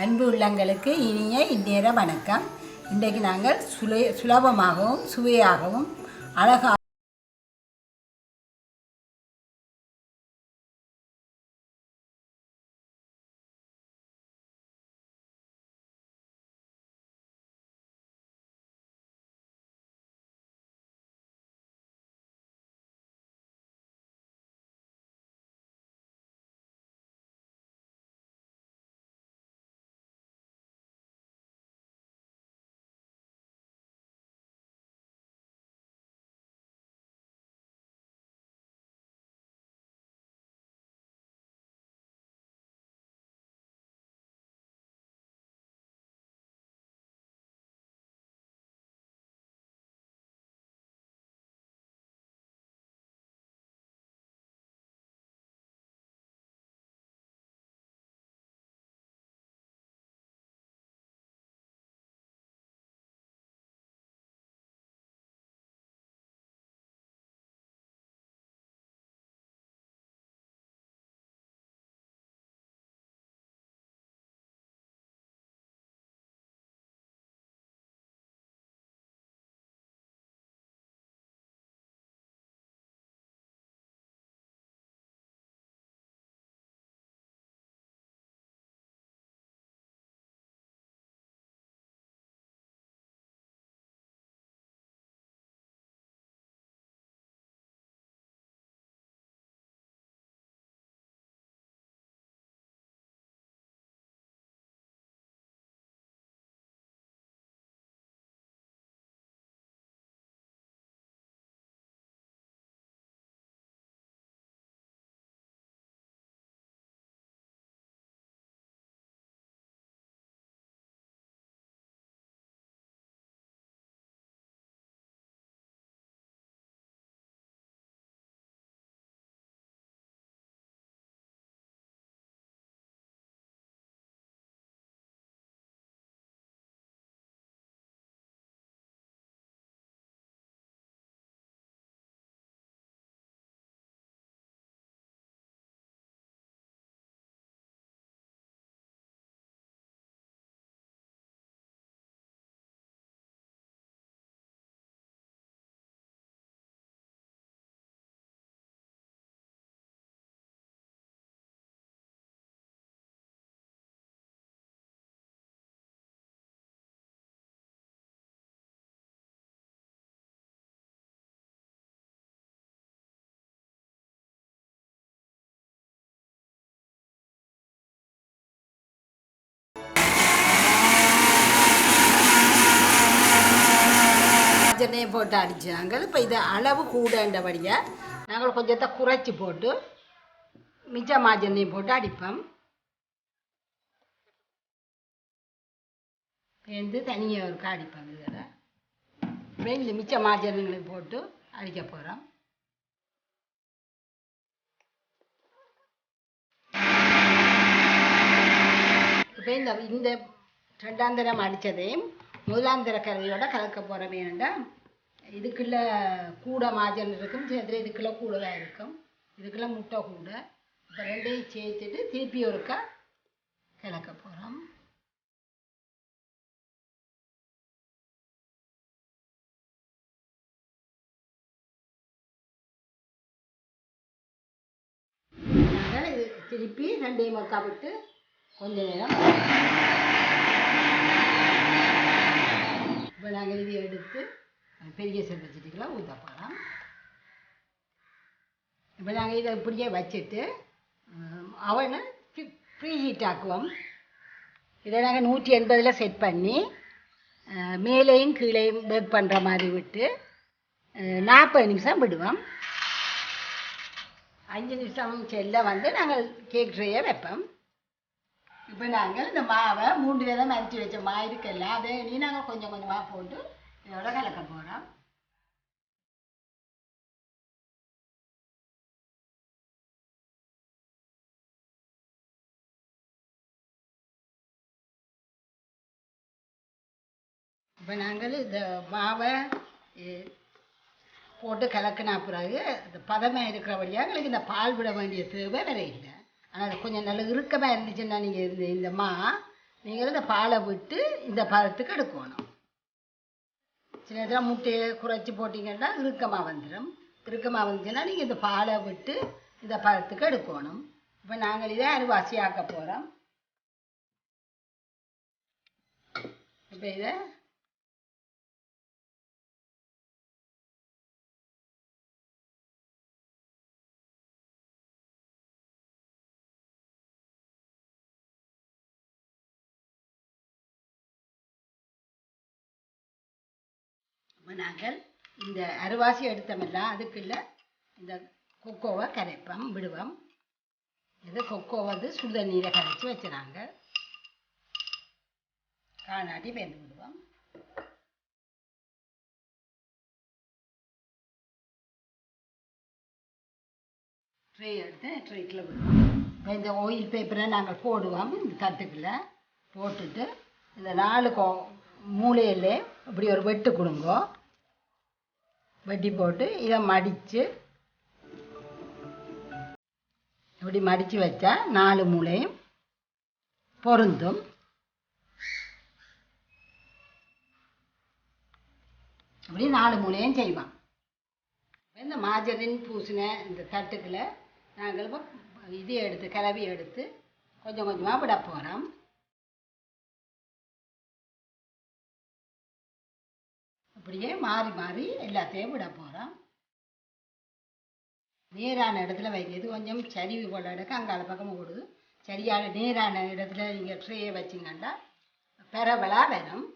அன்பு உள்ளங்களுக்கு இனிய இந்நேர வணக்கம். இன்றைக்கு நாங்கள் சுலபமாகவும் சுவையாகவும் அழகாக எண்ணெயை போட்டு அடித்தாங்க. இப்போ இது அளவு கூடன்றபடியாக நாங்கள் கொஞ்சத்தை குறைச்சி போட்டு மிச்ச மாஜெண்ணையும் போட்டு அடிப்போம். பேருந்து தனியாக ஒரு அடிப்போம். இதில் இந்த மிச்ச மாஜெண்ணைகளையும் போட்டு அடிக்க போகிறோம். இப்போ இந்த ரெண்டாம் தரம் அடித்ததையும் முதலாம் தர கரையோட கலக்க போகிற வேணுண்டா இதுக்குள்ள கூட மாஜன் இருக்கும், சேர்த்து இதுக்குள்ள கூட தான் இருக்கும், இதுக்குள்ள முட்டை கூட. இப்போ ரெண்டையும் சேர்த்துட்டு திருப்பி ஒருக்கா கலக்க போகிறோம். இது திருப்பி ரெண்டையும் ஒருக்கா விட்டு கொஞ்ச நேரம் இப்போ நாங்கள் இதை எடுத்து பெரிய செல்வச்சட்டிக்கெல்லாம் ஊற்ற போகிறோம். இப்போ நாங்கள் இதை இப்படியே வச்சுட்டு அவனை ப்ரீ ஹீட் ஆக்குவோம். இதை நாங்கள் 180 செட் பண்ணி மேலேயும் கீழேயும் பேக் பண்ணுற மாதிரி விட்டு 40 நிமிஷம் விடுவோம். 5 நிமிஷம் செல்ல நாங்கள் கேக் ட்ரேயை வைப்போம். இப்போ நாங்கள் இந்த மாவை 3 விதம் அரைச்சி வச்ச மா இருக்குல்ல, அதை நாங்கள் கொஞ்சம் கொஞ்சமாக போட்டு இதோட கலக்க போகிறோம். இப்போ நாங்கள் இந்த மாவை போட்டு கலக்கினா பிறகு இந்த பதமாக இருக்கிறபடியாக எங்களுக்கு இந்த பால் விட வேண்டிய தேவை வேற இல்லை. ஆனால் கொஞ்சம் நல்ல இறுக்கமாக இருந்துச்சுன்னா நீங்கள் இந்த மா நீங்கள் இந்த பாலை விட்டு இந்த பதத்துக்கு எடுக்கணும். சில நேரம் முட்டையை குறைச்சி போட்டிங்கன்னா இறுக்கமாக வந்துடும். இறுக்கமாக வந்துச்சுன்னா நீங்கள் இந்த பாலை விட்டு இந்த பதத்துக்கு எடுக்கணும். இப்போ நாங்கள் இதை அரிவாசி ஆக்க போகிறோம். இப்போ இதை நாங்கள் இந்த அரிவாசி எடுத்தோம்ல அதுக்குள்ள இந்த கொக்கோவை கரைப்போம் விடுவோம். இது கொக்கோ வந்து சுடு நீரை கரைச்சி வச்சுனாங்க காணாட்டி பேர்ந்து விடுவோம். ட்ரை எடுத்து ட்ரைக்கில் விடுவோம். இப்போ இந்த ஆயில் பேப்பரை நாங்கள் போடுவோம். இந்த தட்டுக்குள்ள போட்டுட்டு இந்த 4 மூலையிலே இப்படி ஒரு வெட்டு கொடுங்க. வெட்டி போட்டு இதை மடித்து இப்படி மடித்து வச்சா 4 மூலையும் பொருந்தும். அப்படி 4 மூலையும் செய்வோம். இந்த மாஜரின் பூசின இந்த தட்டுக்குள்ள நாங்கள் இது எடுத்து கிளவி எடுத்து கொஞ்சம் கொஞ்சமாக விட போகிறோம். அப்படியே மாறி மாறி எல்லாத்தையும் விட போகிறோம். நேரான இடத்துல வைக்கிறது கொஞ்சம் சரிவு போல எடுக்க அங்கால பக்கமும் விடுது. சரியான நேரான இடத்துல நீங்கள் ட்ரேயை வச்சிங்கன்னா பரவலாக வரும்.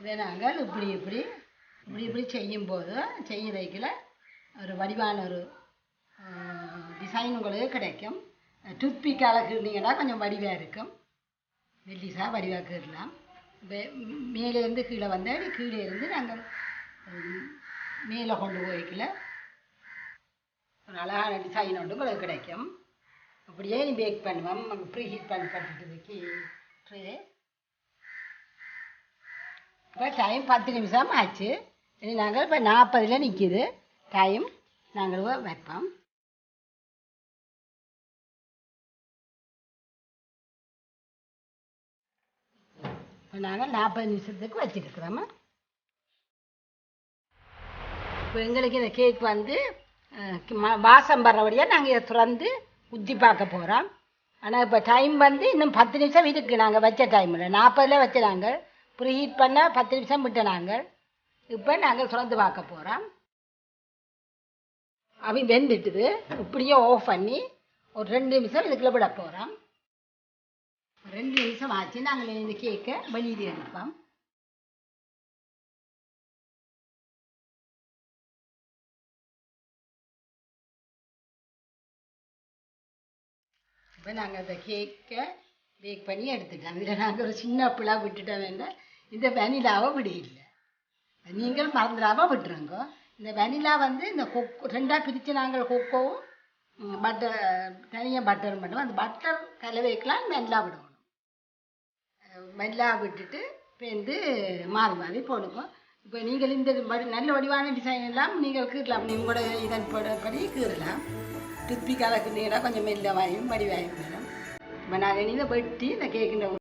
இதை நாங்கள் இப்படி இப்படி இப்படி இப்படி செய்யும்போது செய்கிறதுக்குள்ள ஒரு வடிவான ஒரு டிசைன் உங்களுக்கு கிடைக்கும். டூத்பிக்கால் கீறினீங்கன்னா கொஞ்சம் வடிவாக இருக்கும். மெல்லிசாக வடிவாக கீறலாம். மேலேருந்து கீழே வந்தால் கீழே இருந்து நாங்கள் மேலே கொண்டு போய்க்கல ஒரு அழகான டிசைன் ஒன்று உங்களுக்கு கிடைக்கும். அப்படியே நீ பேக் பண்ணுவோம். ப்ரீ ஹீட் பண்ணிட்டு ட்ரே. இப்போ டைம் 10 நிமிஷம் ஆச்சு. இனி நாங்கள் இப்போ 40ல் நிற்கிது டைம். நாங்கள் வைப்போம். இப்போ நாங்கள் 40 நிமிஷத்துக்கு வச்சுருக்கிறோம். இப்போ எங்களுக்கு இந்த கேக் வந்து வாசம் வர்றபடியாக நாங்கள் இதை திறந்து ஊற்றி பார்க்க போகிறோம். ஆனால் இப்போ டைம் வந்து இன்னும் 10 நிமிஷம் இருக்குது. நாங்கள் வச்ச டைமில் 40ல் வச்சு நாங்கள் ப்ரீ ஹீட் பண்ண 10 நிமிஷம் விட்டு நாங்கள் இப்போ நாங்கள் திறந்து பார்க்க போகிறோம். அவை வெந்துட்டுது. இப்படியே ஆஃப் பண்ணி ஒரு 2 நிமிஷம் இதுக்குள்ளே விட போகிறோம். 2 நிமிஷம் ஆச்சு. நாங்கள் இந்த கேக்கை வெளியில் எடுப்போம். இப்போ நாங்கள் இந்த கேக்கை பேக் பண்ணி எடுத்துட்டோம். இதில் நாங்கள் ஒரு சின்ன பிள்ளாக விட்டுட்டோம். வேண்டாம், இந்த வெனிலாவை விடையில்லை. நீங்கள் மறந்துடாமல் விட்டுருங்க. இந்த வெனிலா வந்து இந்த கொக்கோ 2ஆக பிரித்து நாங்கள் கொக்கோவும் பட்டர் தனியாக பட்டரும் பண்ணுவோம். அந்த பட்டர் கலவைக்கெலாம் வெனிலா விடணும். வெனிலா விட்டுட்டு பேருந்து மாறி மாறி போடுவோம். இப்போ நீங்கள் இந்த நல்ல வடிவான டிசைன் எல்லாம் நீங்கள் கீறலாம். நீங்கள் கூட இதன் படி கீறலாம். டூத்பிக்கால் கீறினா கொஞ்சம் மெல்லவாயும் வடிவாயும் வரும். இப்போ நாங்கள் இதை வெட்டி இந்த கேக்கின்ற